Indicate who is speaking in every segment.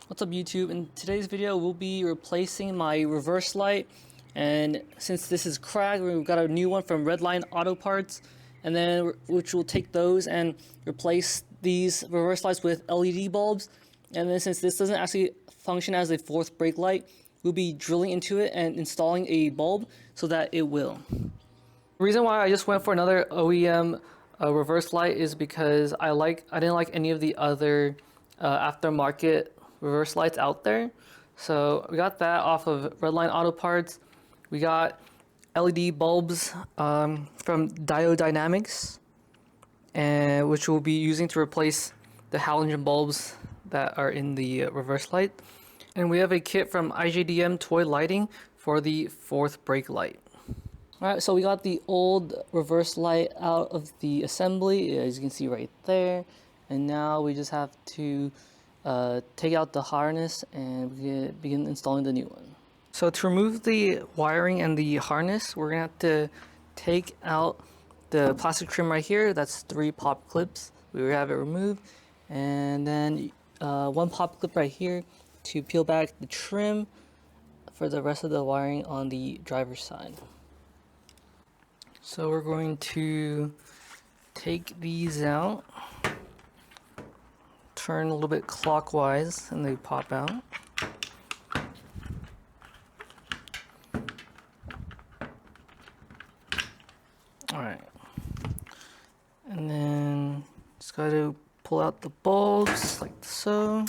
Speaker 1: What's up YouTube? In today's video we'll be replacing my reverse light, and since this is cracked we've got a new one from Redline Auto Parts, and then which will take those and replace these reverse lights with LED bulbs. And then since this doesn't actually function as a fourth brake light, we'll be drilling into it and installing a bulb so that it will. The reason why I just went for another OEM reverse light is because I didn't like any of the other aftermarket reverse lights out there. So we got that off of Redline Auto Parts. We got LED bulbs from iJDMTOY, and which we'll be using to replace the halogen bulbs that are in the reverse light. And we have a kit from iJDMTOY lighting for the fourth brake light. Alright, so we got the old reverse light out of the assembly, as you can see right there. And now we just have to take out the harness and begin installing the new one. So to remove the wiring and the harness, we're gonna have to take out the plastic trim right here. That's 3 pop clips. We have it removed, and then 1 pop clip right here to peel back the trim for the rest of the wiring on the driver's side. So we're going to take these out, turn a little bit clockwise, and they pop out. Alright, and then just got to pull out the bulbs like so.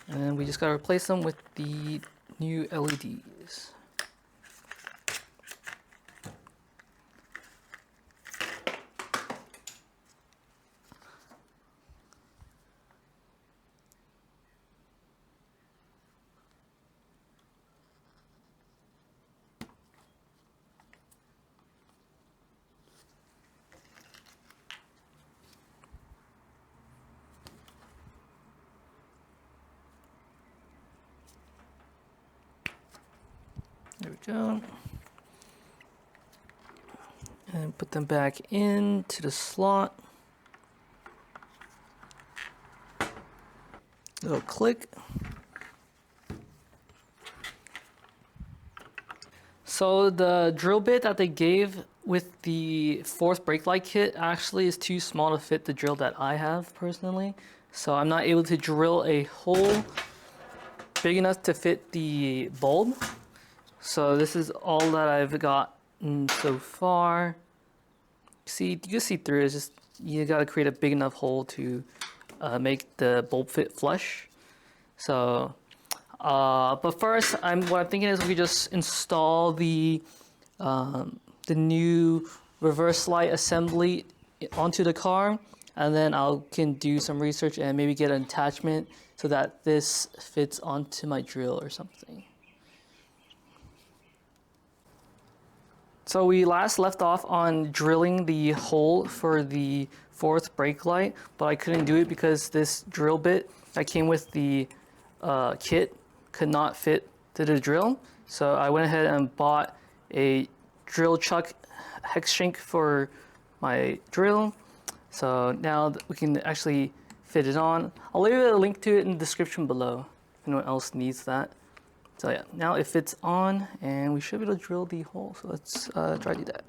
Speaker 1: And then we just got to replace them with the new LEDs. There we go. And put them back into the slot. Little click. So the drill bit that they gave with the fourth brake light kit actually is too small to fit the drill that I have personally. So I'm not able to drill a hole big enough to fit the bulb. So this is all that I've gotten so far. See, you can see through it. It's just you gotta create a big enough hole to make the bulb fit flush. So, but first, what I'm thinking is we just install the new reverse light assembly onto the car, and then I can do some research and maybe get an attachment so that this fits onto my drill or something. So we last left off on drilling the hole for the fourth brake light, but I couldn't do it because this drill bit that came with the kit could not fit to the drill. So I went ahead and bought a drill chuck hex shank for my drill. So now we can actually fit it on. I'll leave a link to it in the description below if anyone else needs that. So yeah, now it fits on and we should be able to drill the hole. So let's try to do that.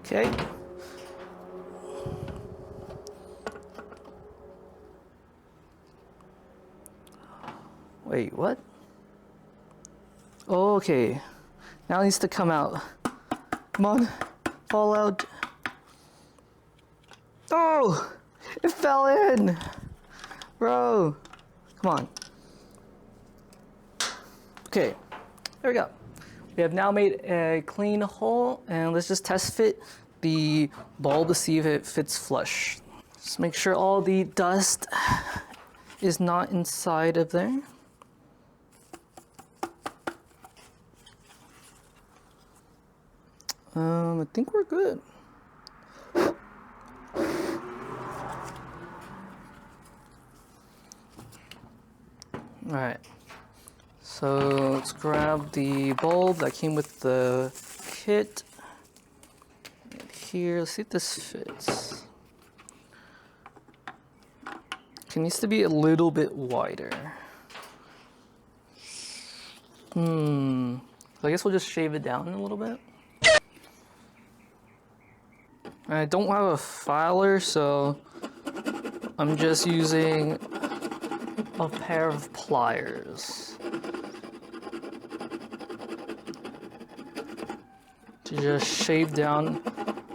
Speaker 1: Okay. Wait, what? Oh, okay. Now it needs to come out. Come on, fall out. Oh, it fell in. Bro, come on. Okay, there we go. We have now made a clean hole, and let's just test fit the bulb to see if it fits flush. Just make sure all the dust is not inside of there. I think we're good. Alright, so let's grab the bulb that came with the kit. Right here, let's see if this fits. It needs to be a little bit wider. So I guess we'll just shave it down a little bit. I don't have a filer, so I'm just using a pair of pliers to just shave down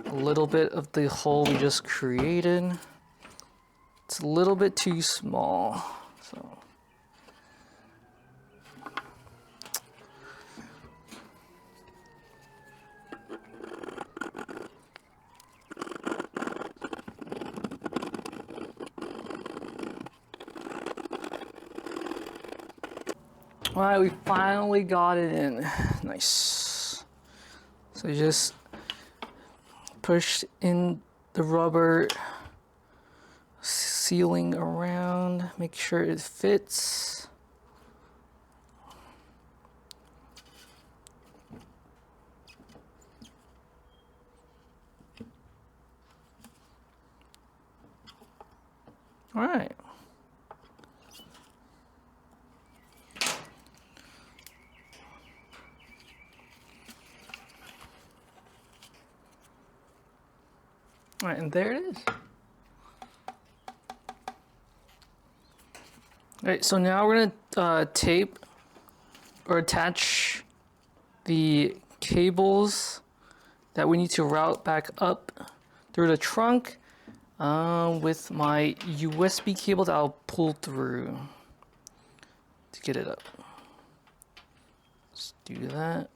Speaker 1: a little bit of the hole we just created. It's a little bit too small, so. Alright, we finally got it in. Nice. So just push in the rubber sealing around, make sure it fits. Alright. Alright, and there it is. Alright, so now we're gonna tape or attach the cables that we need to route back up through the trunk with my USB cable that I'll pull through to get it up. Let's do that.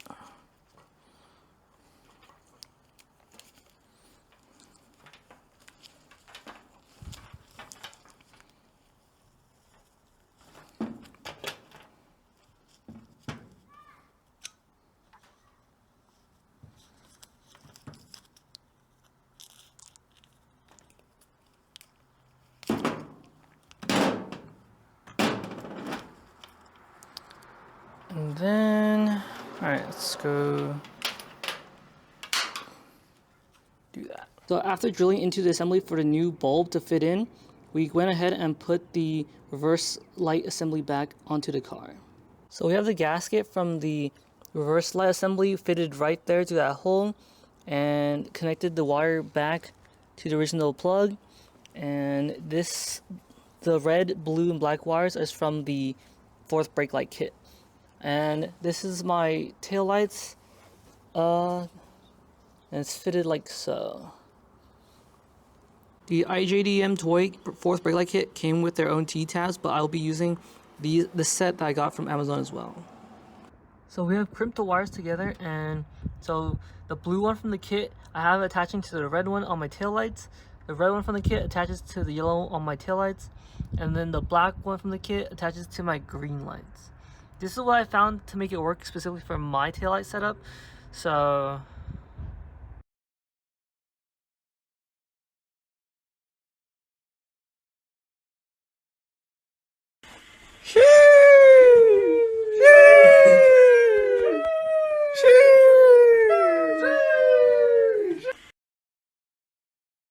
Speaker 1: And then, alright, let's go do that. So after drilling into the assembly for the new bulb to fit in, we went ahead and put the reverse light assembly back onto the car. So we have the gasket from the reverse light assembly fitted right there to that hole and connected the wire back to the original plug. And this, the red, blue, and black wires is from the fourth brake light kit. And this is my taillights, and it's fitted like so. The iJDMTOY fourth brake light kit came with their own T-tabs, but I'll be using the set that I got from Amazon as well. So we have crimped the wires together, and so the blue one from the kit I have attaching to the red one on my taillights. The red one from the kit attaches to the yellow on my taillights, and then the black one from the kit attaches to my green lights. This is what I found to make it work specifically for my taillight setup. So